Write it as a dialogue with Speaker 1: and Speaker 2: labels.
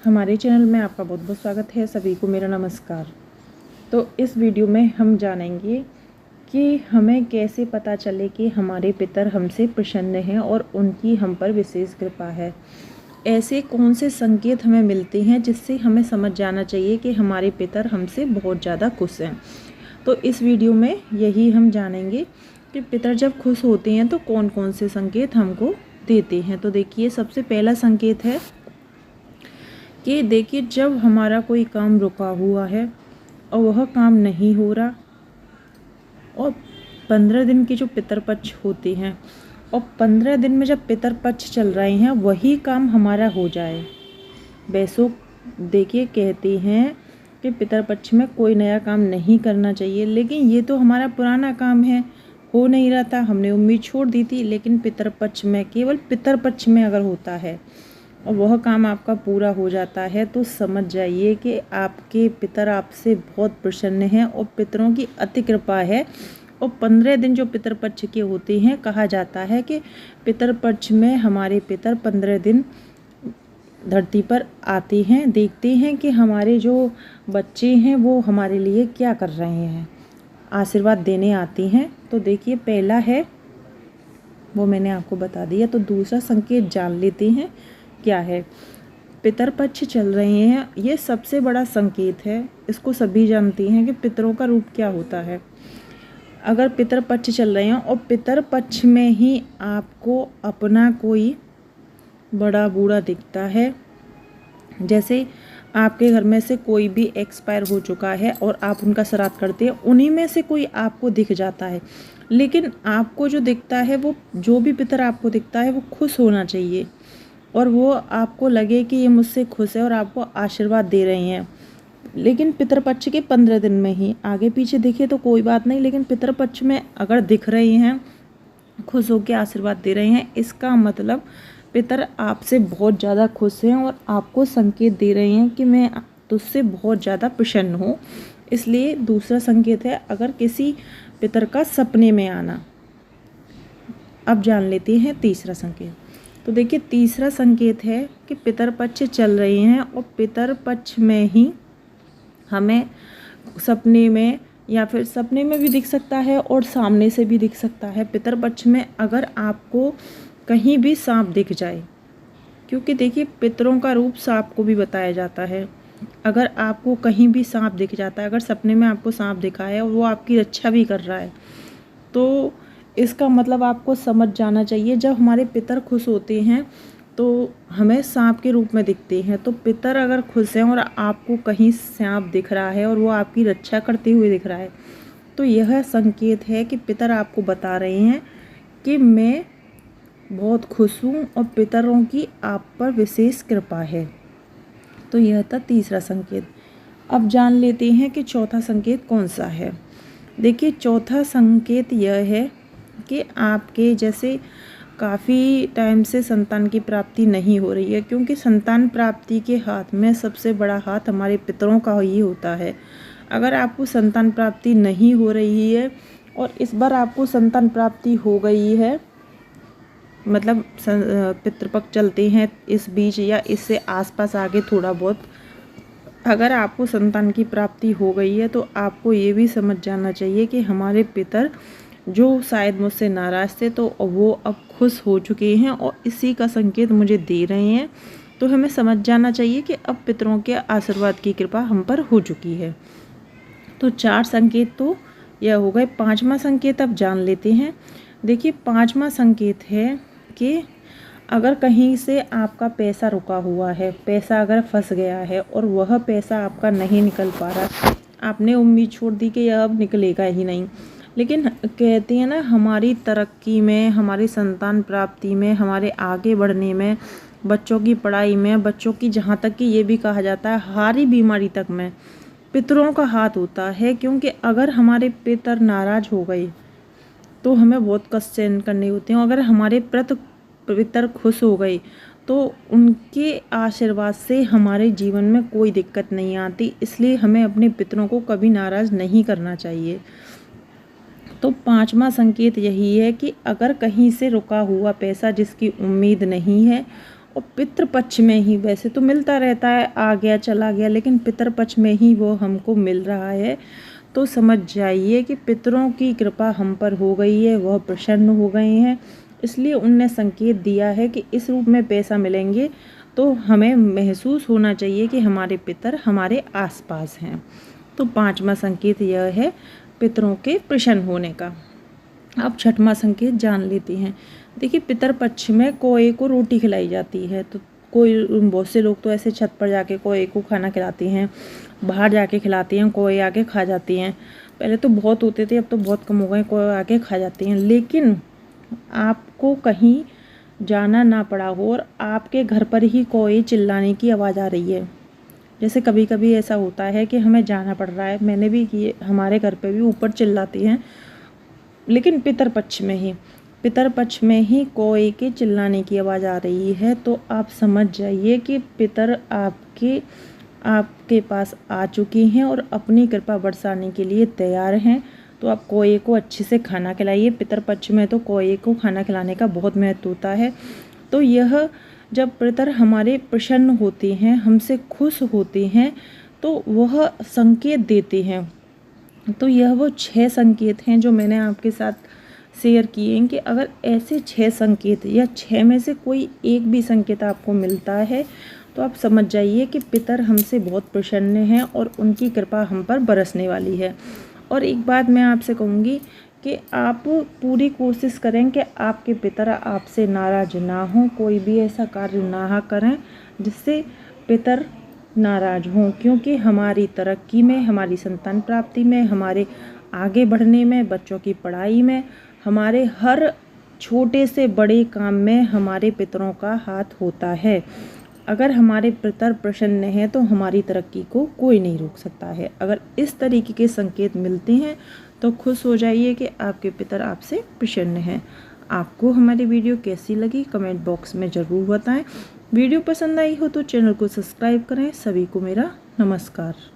Speaker 1: हमारे चैनल में आपका बहुत बहुत स्वागत है। सभी को मेरा नमस्कार। तो इस वीडियो में हम जानेंगे कि हमें कैसे पता चले कि हमारे पितर हमसे प्रसन्न हैं और उनकी हम पर विशेष कृपा है। ऐसे कौन से संकेत हमें मिलते हैं जिससे हमें समझ जाना चाहिए कि हमारे पितर हमसे बहुत ज़्यादा खुश हैं। तो इस वीडियो में यही हम जानेंगे कि पितर जब खुश होते हैं तो कौन कौन से संकेत हमको देते हैं। तो देखिए, सबसे पहला संकेत है कि देखिए, जब हमारा कोई काम रुका हुआ है और वह काम नहीं हो रहा और 15 दिन के जो पितरपक्ष होते हैं और 15 दिन में जब पितरपक्ष चल रहे हैं वही काम हमारा हो जाए। वैसो देखिए, कहते हैं कि पितरपक्ष में कोई नया काम नहीं करना चाहिए, लेकिन ये तो हमारा पुराना काम है, हो नहीं रहा था, हमने उम्मीद छोड़ दी थी। लेकिन पितरपक्ष में, केवल पितरपक्ष में अगर होता है और वह काम आपका पूरा हो जाता है तो समझ जाइए कि आपके पितर आपसे बहुत प्रसन्न हैं और पितरों की अति कृपा है। और 15 दिन जो पितरपक्ष के होते हैं, कहा जाता है कि पितरपक्ष में हमारे पितर 15 दिन धरती पर आते हैं, देखते हैं कि हमारे जो बच्चे हैं वो हमारे लिए क्या कर रहे हैं, आशीर्वाद देने आते हैं। तो देखिए, पहला है वो मैंने आपको बता दिया। तो दूसरा संकेत जान लेते हैं क्या है। पितरपक्ष चल रहे हैं, ये सबसे बड़ा संकेत है। इसको सभी जानते हैं कि पितरों का रूप क्या होता है। अगर पितरपक्ष चल रहे हैं और पितरपक्ष में ही आपको अपना कोई बड़ा बूढ़ा दिखता है, जैसे आपके घर में से कोई भी एक्सपायर हो चुका है और आप उनका श्राद्ध करते हैं, उन्हीं में से कोई आपको दिख जाता है, लेकिन आपको जो दिखता है, वो जो भी पितर आपको दिखता है वो खुश होना चाहिए और वो आपको लगे कि ये मुझसे खुश है और आपको आशीर्वाद दे रहे हैं। लेकिन पितरपक्ष के 15 दिन में ही, आगे पीछे दिखे तो कोई बात नहीं, लेकिन पितरपक्ष में अगर दिख रहे हैं, खुश होकर आशीर्वाद दे रहे हैं, इसका मतलब पितर आपसे बहुत ज़्यादा खुश हैं और आपको संकेत दे रहे हैं कि मैं तुझसे बहुत ज़्यादा प्रसन्न हूँ। इसलिए दूसरा संकेत है अगर किसी पितर का सपने में आना। अब जान लेते हैं तीसरा संकेत। तो देखिए, तीसरा संकेत है कि पितरपक्ष चल रहे हैं और पितरपक्ष में ही हमें सपने में, या फिर सपने में भी दिख सकता है और सामने से भी दिख सकता है। पितरपक्ष में अगर आपको कहीं भी सांप दिख जाए, क्योंकि देखिए पितरों का रूप सांप को भी बताया जाता है। अगर आपको कहीं भी सांप दिख जाता है, अगर सपने में आपको सांप दिखा है और वो आपकी रक्षा भी कर रहा है, तो इसका मतलब आपको समझ जाना चाहिए जब हमारे पितर खुश होते हैं तो हमें सांप के रूप में दिखते हैं। तो पितर अगर खुश हैं और आपको कहीं सांप दिख रहा है और वो आपकी रक्षा करते हुए दिख रहा है, तो यह संकेत है कि पितर आपको बता रहे हैं कि मैं बहुत खुश हूँ और पितरों की आप पर विशेष कृपा है। तो यह था तीसरा संकेत। अब जान लेते हैं कि चौथा संकेत कौन सा है। देखिए, चौथा संकेत यह है कि आपके जैसे काफ़ी टाइम से संतान की प्राप्ति नहीं हो रही है, क्योंकि संतान प्राप्ति के हाथ में सबसे बड़ा हाथ हमारे पितरों का ही होता है। अगर आपको संतान प्राप्ति नहीं हो रही है और इस बार आपको संतान प्राप्ति हो गई है, मतलब पितृपक्ष चलते हैं इस बीच या इससे आसपास आगे थोड़ा बहुत, अगर आपको संतान की प्राप्ति हो गई है तो आपको ये भी समझ जाना चाहिए कि हमारे पितर जो शायद मुझसे नाराज़ थे तो वो अब खुश हो चुके हैं और इसी का संकेत मुझे दे रहे हैं। तो हमें समझ जाना चाहिए कि अब पितरों के आशीर्वाद की कृपा हम पर हो चुकी है। तो 4 संकेत तो यह हो गए। 5वां संकेत अब जान लेते हैं। देखिए, 5वां संकेत है कि अगर कहीं से आपका पैसा रुका हुआ है, पैसा अगर फंस गया है और वह पैसा आपका नहीं निकल पा रहा, आपने उम्मीद छोड़ दी कि यह अब निकलेगा ही नहीं, लेकिन कहते हैं ना, हमारी तरक्की में, हमारी संतान प्राप्ति में, हमारे आगे बढ़ने में, बच्चों की पढ़ाई में, बच्चों की, जहाँ तक कि ये भी कहा जाता है हारी बीमारी तक में पितरों का हाथ होता है। क्योंकि अगर हमारे पितर नाराज़ हो गए तो हमें बहुत कष्ट सहन करने होते हैं। अगर हमारे पितर खुश हो गए तो उनके आशीर्वाद से हमारे जीवन में कोई दिक्कत नहीं आती। इसलिए हमें अपने पितरों को कभी नाराज़ नहीं करना चाहिए। तो 5वां संकेत यही है कि अगर कहीं से रुका हुआ पैसा जिसकी उम्मीद नहीं है और पितृपक्ष में ही, वैसे तो मिलता रहता है, आ गया चला गया, लेकिन पितृपक्ष में ही वो हमको मिल रहा है। तो समझ जाइए कि पितरों की कृपा हम पर हो गई है, वह प्रसन्न हो गए हैं। इसलिए उनने संकेत दिया है कि इस रूप में पैसा मिलेंगे, तो हमें महसूस होना चाहिए कि हमारे पितर हमारे आसपास हैं। तो 5वां संकेत यह है पितरों के प्रसन्न होने का। अब 6वां संकेत जान लेते हैं। देखिए, पितर पक्ष में कोए को रोटी खिलाई जाती है। तो बहुत से लोग तो ऐसे छत पर जाके कोए को खाना खिलाते हैं, बाहर जाके खिलाते हैं, कोए आके खा जाती हैं। पहले तो बहुत होते थे, अब तो बहुत कम हो गए, कोए आके खा जाती हैं। लेकिन आपको कहीं जाना ना पड़ा हो और आपके घर पर ही कोई चिल्लाने की आवाज़ आ रही है, जैसे कभी कभी ऐसा होता है कि हमें जाना पड़ रहा है, मैंने भी किए, हमारे घर पे भी ऊपर चिल्लाती हैं, लेकिन पितरपक्ष में ही कोई के चिल्लाने की आवाज़ आ रही है, तो आप समझ जाइए कि पितर आपके पास आ चुकी हैं और अपनी कृपा बरसाने के लिए तैयार हैं। तो आप कोए को अच्छे से खाना खिलाइए। पितरपक्ष में तो कोए को खाना खिलाने का बहुत महत्व होता है। तो यह जब पितर हमारे प्रसन्न होते हैं, हमसे खुश होते हैं, तो वह संकेत देते हैं। तो यह वो 6 संकेत हैं जो मैंने आपके साथ शेयर किए हैं कि अगर ऐसे 6 संकेत या 6 में से कोई एक भी संकेत आपको मिलता है, तो आप समझ जाइए कि पितर हमसे बहुत प्रसन्न हैं और उनकी कृपा हम पर बरसने वाली है। और एक बात मैं आपसे कहूँगी कि आप पूरी कोशिश करें कि आपके पितर आपसे नाराज़ ना हों, कोई भी ऐसा कार्य ना करें जिससे पितर नाराज़ हों, क्योंकि हमारी तरक्की में, हमारी संतान प्राप्ति में, हमारे आगे बढ़ने में, बच्चों की पढ़ाई में, हमारे हर छोटे से बड़े काम में हमारे पितरों का हाथ होता है। अगर हमारे पितर प्रसन्न हैं तो हमारी तरक्की को कोई नहीं रोक सकता है। अगर इस तरीके के संकेत मिलते हैं तो खुश हो जाइए कि आपके पितर आपसे प्रसन्न हैं। आपको हमारी वीडियो कैसी लगी कमेंट बॉक्स में ज़रूर बताएं। वीडियो पसंद आई हो तो चैनल को सब्सक्राइब करें। सभी को मेरा नमस्कार।